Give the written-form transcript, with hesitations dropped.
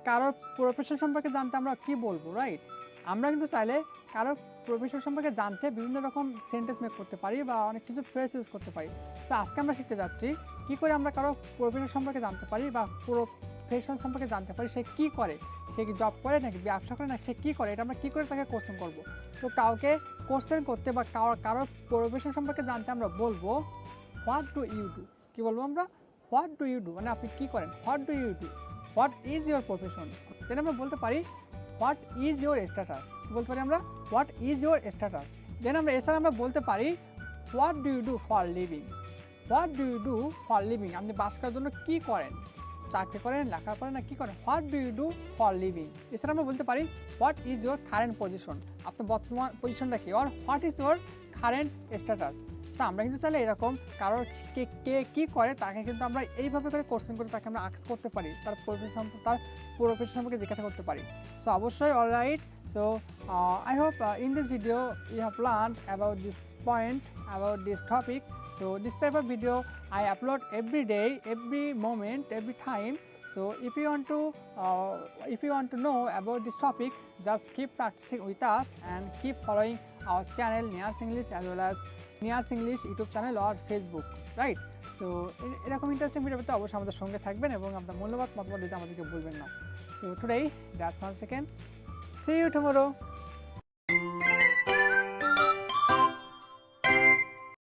কারোর প্রফেশন সম্পর্কে জানতে আমরা কি বলবো, রাইট? আমরা কিন্তু চাইলে কারোর প্রফেশন সম্পর্কে জানতে বিভিন্ন রকম সেন্টেন্স মেক করতে পারি বা অনেক কিছু ফ্রেজ ইউজ করতে পারি। সো আজকে আমরা শিখতে যাচ্ছি কী করে আমরা কারো প্রফেশন সম্পর্কে জানতে পারি বা প্রফেশন সম্পর্কে জানতে পারি, সে কী করে, সে কি জব করে নাকি ব্যবসা করে না, সে কী করে, এটা আমরা কী করে তাকে কোশ্চেন করবো। তো কাউকে কোশ্চেন করতে বা কারোর প্রফেশন সম্পর্কে জানতে আমরা বলবো হোয়াট ডু ইউ ডু। কী বলবো আমরা? হোয়াট ডু ইউ ডু, মানে আপনি কী করেন, what do you do, what is your profession. দেন আমরা বলতে পারি হোয়াট ইজ ইউর স্ট্যাটাস, বলতে পারি আমরা what is your status. Then আমরা এছাড়া আমরা বলতে পারি what do you do for living, what do you do for living, আপনি বাস করার জন্য কী করেন, চাকরি করেন, লেখা করেন না কী করেন, what do you do for living. এছাড়া আমরা বলতে পারি what is your current position, আপনার বর্তমান পজিশনটা কী, or what is your current status. So আমরা কিন্তু চাইলে এরকম কারোর কে কী করে তাকে কিন্তু আমরা এইভাবে করে কোশ্চেন করে তাকে আমরা আস্ক করতে পারি, তার প্রফেশন সম্পর্কে জিজ্ঞাসা করতে পারি। সো অবশ্যই alright. So I hope in this video you have learned about this point, about this topic. So this type of video I upload every day, every moment, every time. So if you want to know about this topic, just keep practicing with us and keep following our channel Niyaz English as well as Niyaz English YouTube channel or Facebook, right? So এরকম interesting video পেতে অবশ্যই আমাদের সঙ্গে থাকবেন এবং আপনার মূল্যবান মতামত দিতে আমাদেরকে ভুলবেন না। So today that's all. Second, see you tomorrow.